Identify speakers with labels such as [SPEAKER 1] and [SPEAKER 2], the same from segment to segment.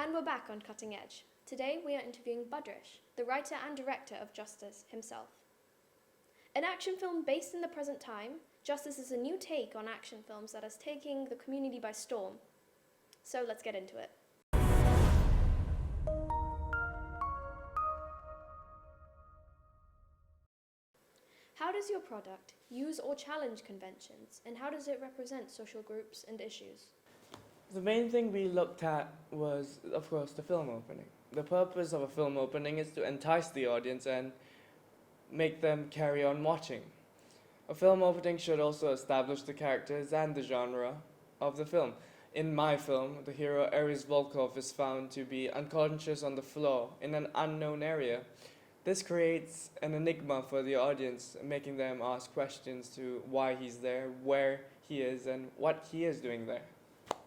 [SPEAKER 1] And we're back on Cutting Edge. Today we are interviewing Bhadresh, the writer and director of Justice himself. An action film based in the present time, Justice is a new take on action films that is taking the community by storm. So let's get into it. How does your product use or challenge conventions, and how does it represent social groups and issues?
[SPEAKER 2] The main thing we looked at was, of course, the film opening. The purpose of a film opening is to entice the audience and make them carry on watching. A film opening should also establish the characters and the genre of the film. In my film, the hero Ares Volkov is found to be unconscious on the floor in an unknown area. This creates an enigma for the audience, making them ask questions to why he's there, where he is, and what he is doing there.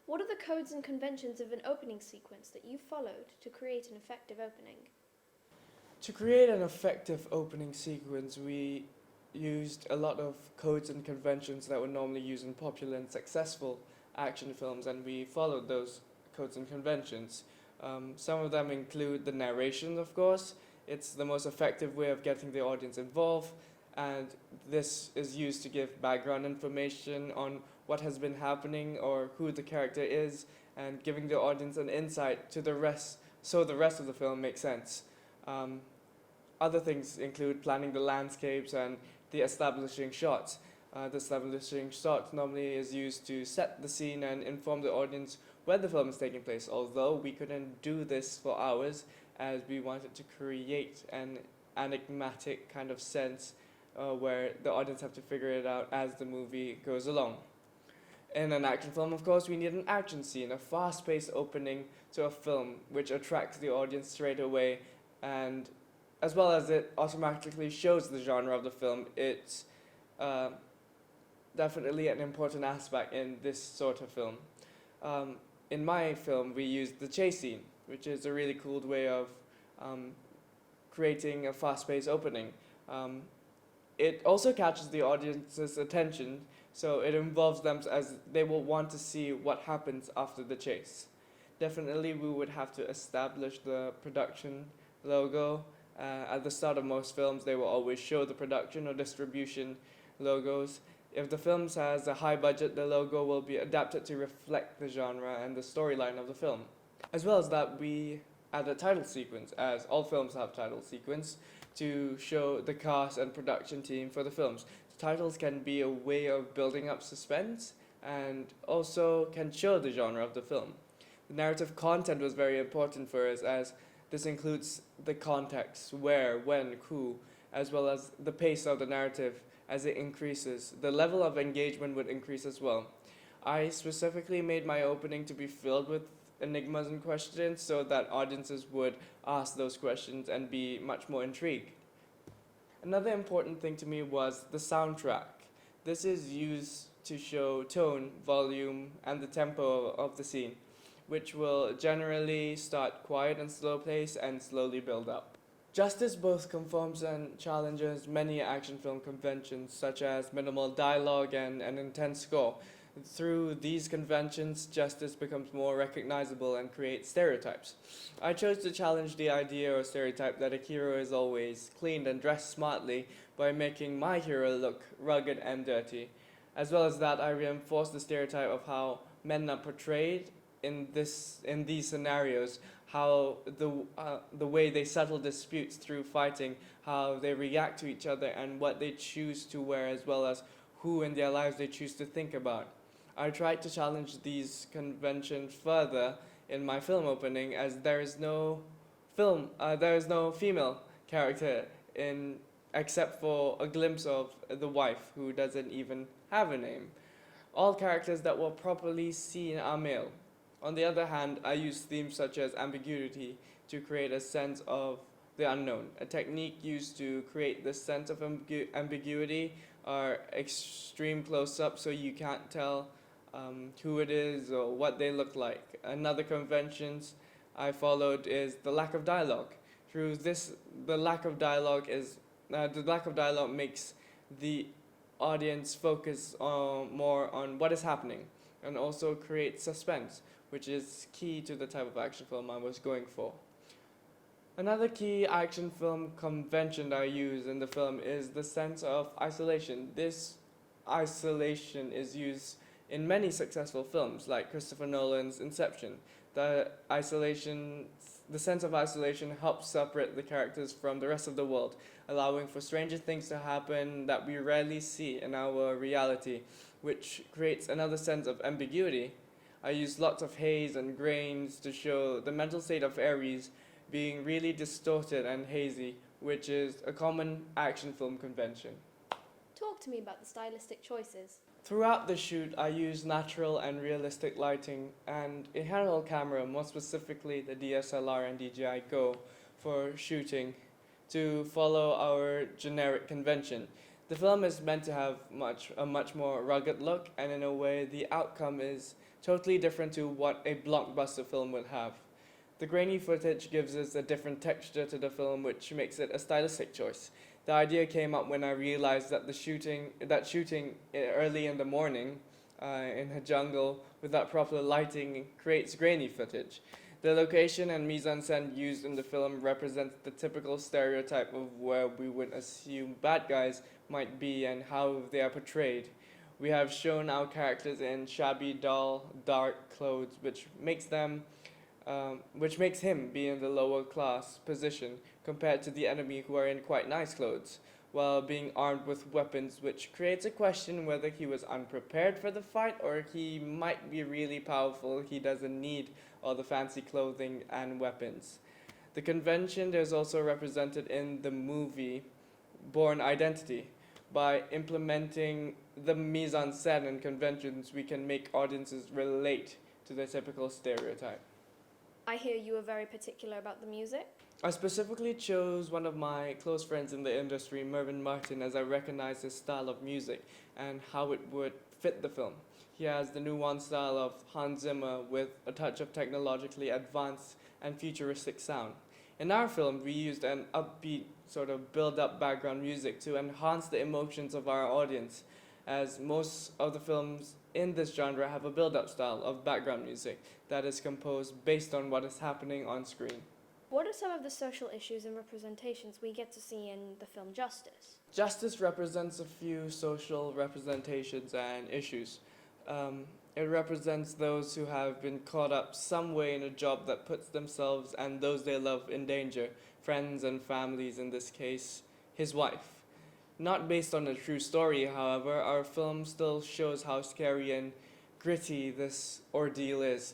[SPEAKER 1] What are the codes and conventions of an opening sequence that you followed to create an effective opening?
[SPEAKER 2] To create an effective opening sequence, we used a lot of codes and conventions that were normally used in popular and successful action films, and we followed those codes and conventions. Some of them include the narration, of course. It's the most effective way of getting the audience involved, and this is used to give background information on what has been happening or who the character is, and giving the audience an insight to the rest, so the rest of the film makes sense. Other things include planning the landscapes and the establishing shots. The establishing shot normally is used to set the scene and inform the audience where the film is taking place, although we couldn't do this for hours as we wanted to create an enigmatic kind of sense where the audience have to figure it out as the movie goes along. In an action film, of course, we need an action scene, a fast-paced opening to a film which attracts the audience straight away, and as well as it automatically shows the genre of the film. It's definitely an important aspect in this sort of film. In my film, we used the chase scene, which is a really cool way of creating a fast-paced opening. It also catches the audience's attention, so it involves them as they will want to see what happens after the chase. Definitely we would have to establish the production logo. At the start of most films, they will always show the production or distribution logos. If the film has a high budget, the logo will be adapted to reflect the genre and the storyline of the film. As well as that, we add a title sequence, as all films have title sequence, to show the cast and production team for the films. The titles can be a way of building up suspense and also can show the genre of the film. The narrative content was very important for us, as this includes the context, where, when, who, as well as the pace of the narrative. As it increases, the level of engagement would increase as well. I specifically made my opening to be filled with enigmas and questions so that audiences would ask those questions and be much more intrigued. Another important thing to me was the soundtrack. This is used to show tone, volume, and the tempo of the scene, which will generally start quiet and slow pace and slowly build up. Justice both conforms and challenges many action film conventions, such as minimal dialogue and an intense score. Through these conventions, Justice becomes more recognizable and creates stereotypes. I chose to challenge the idea or stereotype that a hero is always cleaned and dressed smartly by making my hero look rugged and dirty. As well as that, I reinforced the stereotype of how men are portrayed in these scenarios, how the way they settle disputes through fighting, how they react to each other, and what they choose to wear, as well as who in their lives they choose to think about. I tried to challenge these conventions further in my film opening, as there is no female character except for a glimpse of the wife, who doesn't even have a name. All characters that were properly seen are male. On the other hand, I used themes such as ambiguity to create a sense of the unknown. A technique used to create this sense of ambiguity are extreme close-ups, so you can't tell who it is or what they look like. Another conventions I followed is the lack of dialogue. Through this, the lack of dialogue makes the audience focus more on what is happening, and also creates suspense. which is key to the type of action film I was going for. Another key action film convention that I use in the film is the sense of isolation. This isolation is used in many successful films, like Christopher Nolan's Inception. The sense of isolation helps separate the characters from the rest of the world, allowing for stranger things to happen that we rarely see in our reality, which creates another sense of ambiguity. I use lots of haze and grains to show the mental state of Ares being really distorted and hazy, which is a common action film convention.
[SPEAKER 1] Talk to me about the stylistic choices.
[SPEAKER 2] Throughout the shoot, I used natural and realistic lighting and a handheld camera, more specifically the DSLR and DJI Go, for shooting to follow our generic convention. The film is meant to have a much more rugged look, and in a way, the outcome is totally different to what a blockbuster film would have. The grainy footage gives us a different texture to the film, which makes it a stylistic choice. The idea came up when I realized that shooting early in the morning in a jungle without proper lighting creates grainy footage. The location and mise-en-scène used in the film represents the typical stereotype of where we would assume bad guys might be and how they are portrayed. We have shown our characters in shabby, dull, dark clothes, which makes him be in the lower class position compared to the enemy who are in quite nice clothes, while being armed with weapons, which creates a question whether he was unprepared for the fight or he might be really powerful. He doesn't need all the fancy clothing and weapons. The convention is also represented in the movie Bourne Identity. By implementing the mise-en-scène and conventions, we can make audiences relate to the typical stereotype.
[SPEAKER 1] I hear you are very particular about the music.
[SPEAKER 2] I specifically chose one of my close friends in the industry, Mervyn Martin, as I recognized his style of music and how it would fit the film. He has the nuanced style of Hans Zimmer with a touch of technologically advanced and futuristic sound. In our film, we used an upbeat sort of build-up background music to enhance the emotions of our audience, as most of the films in this genre have a build-up style of background music that is composed based on what is happening on screen.
[SPEAKER 1] What are some of the social issues and representations we get to see in the film Justice?
[SPEAKER 2] Justice represents a few social representations and issues. It represents those who have been caught up some way in a job that puts themselves and those they love in danger, friends and families, in this case, his wife. Not based on a true story, however, our film still shows how scary and gritty this ordeal is.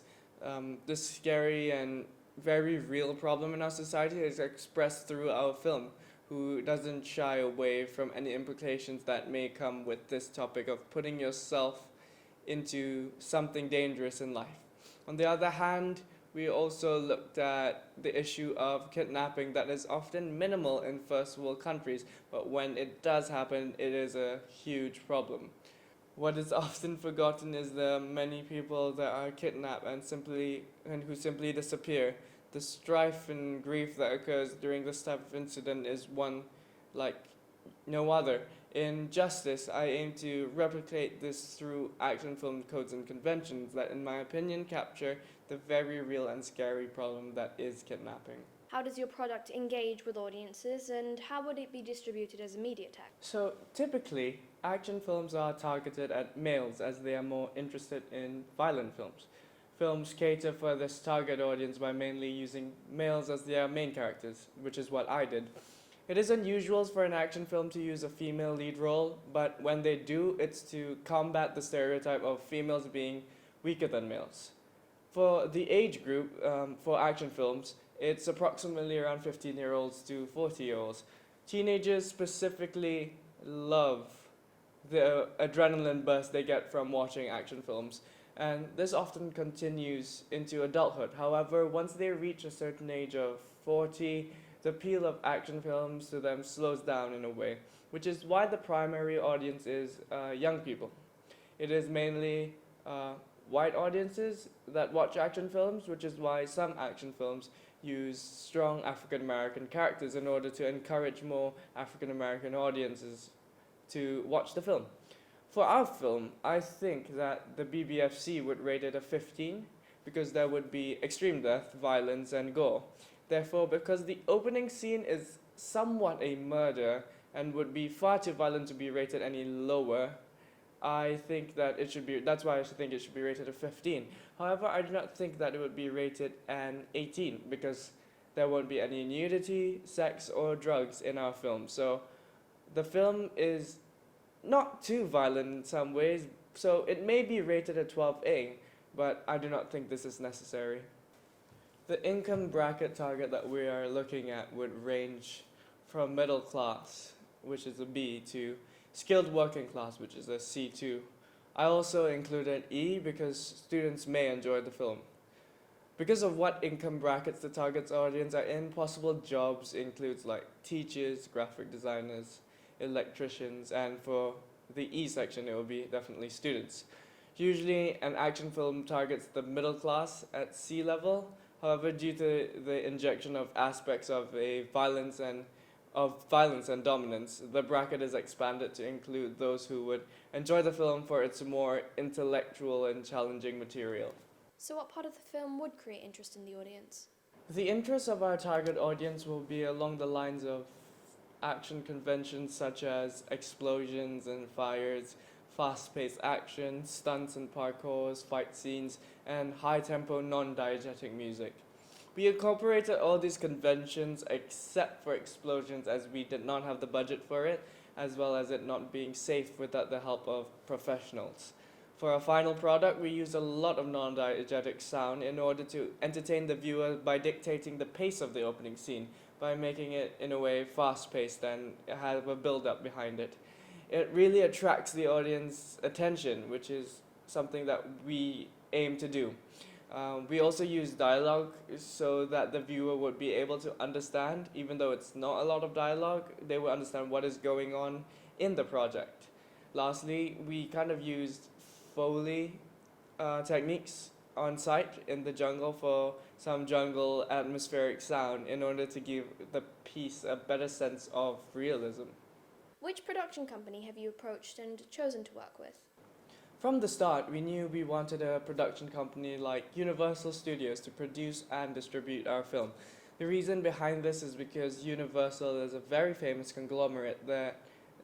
[SPEAKER 2] This scary and very real problem in our society is expressed through our film, who doesn't shy away from any implications that may come with this topic of putting yourself into something dangerous in life. On the other hand, we also looked at the issue of kidnapping that is often minimal in first world countries, but when it does happen, it is a huge problem. What is often forgotten is the many people that are kidnapped and who simply disappear. The strife and grief that occurs during this type of incident is one like no other. In Justice, I aim to replicate this through action film codes and conventions that, in my opinion, capture the very real and scary problem that is kidnapping.
[SPEAKER 1] How does your product engage with audiences, and how would it be distributed as a media tag?
[SPEAKER 2] So, typically, action films are targeted at males as they are more interested in violent films. Films cater for this target audience by mainly using males as their main characters, which is what I did. It is unusual for an action film to use a female lead role, but when they do, it's to combat the stereotype of females being weaker than males. For the age group for action films, it's approximately around 15-year-olds to 40-year-olds. Teenagers specifically love the adrenaline burst they get from watching action films, and this often continues into adulthood. However, once they reach a certain age of 40, the appeal of action films to them slows down in a way, which is why the primary audience is young people. It is mainly white audiences that watch action films, which is why some action films use strong African American characters in order to encourage more African American audiences to watch the film. For our film, I think that the BBFC would rate it a 15. because there would be extreme death, violence, and gore. Therefore, because the opening scene is somewhat a murder and would be far too violent to be rated any lower, I think that it should be, that's why I think it should be rated a 15. However, I do not think that it would be rated an 18 because there won't be any nudity, sex, or drugs in our film. So the film is not too violent in some ways, so it may be rated a 12A, but I do not think this is necessary. The income bracket target that we are looking at would range from middle class, which is a B, to skilled working class, which is a C2. I also included E because students may enjoy the film. Because of what income brackets the target audience are in, possible jobs includes like teachers, graphic designers, electricians, and for the E section it will be definitely students. Usually an action film targets the middle class at C level. However, due to the injection of aspects of violence and dominance, the bracket is expanded to include those who would enjoy the film for its more intellectual and challenging material.
[SPEAKER 1] So, what part of the film would create interest in the audience?
[SPEAKER 2] The interest of our target audience will be along the lines of action conventions such as explosions and fires, fast-paced action, stunts and parkours, fight scenes, and high-tempo, non-diegetic music. We incorporated all these conventions except for explosions as we did not have the budget for it, as well as it not being safe without the help of professionals. For our final product, we used a lot of non-diegetic sound in order to entertain the viewer by dictating the pace of the opening scene, by making it, in a way, fast-paced and have a build-up behind it. It really attracts the audience's attention, which is something that we aim to do. We also use dialogue so that the viewer would be able to understand, even though it's not a lot of dialogue, they will understand what is going on in the project. Lastly, we kind of used Foley techniques on site in the jungle for some jungle atmospheric sound in order to give the piece a better sense of realism.
[SPEAKER 1] Which production company have you approached and chosen to work with?
[SPEAKER 2] From the start, we knew we wanted a production company like Universal Studios to produce and distribute our film. The reason behind this is because Universal is a very famous conglomerate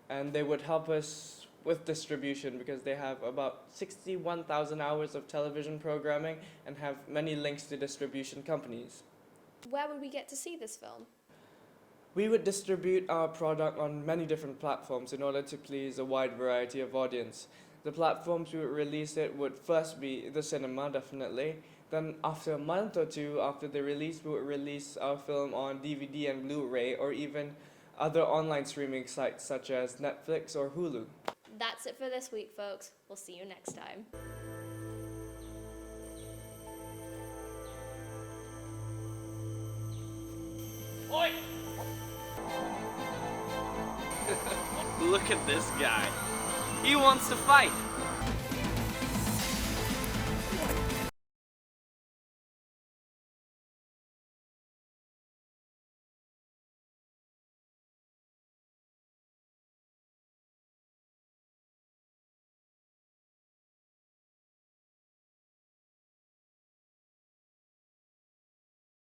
[SPEAKER 2] and they would help us with distribution because they have about 61,000 hours of television programming and have many links to distribution companies.
[SPEAKER 1] Where would we get to see this film?
[SPEAKER 2] We would distribute our product on many different platforms in order to please a wide variety of audience. The platforms we would release it would first be the cinema, definitely. Then after a month or two after the release, we would release our film on DVD and Blu-ray or even other online streaming sites such as Netflix or Hulu.
[SPEAKER 1] That's it for this week, folks. We'll see you next time.
[SPEAKER 3] Oi! Look at this guy. He wants to fight.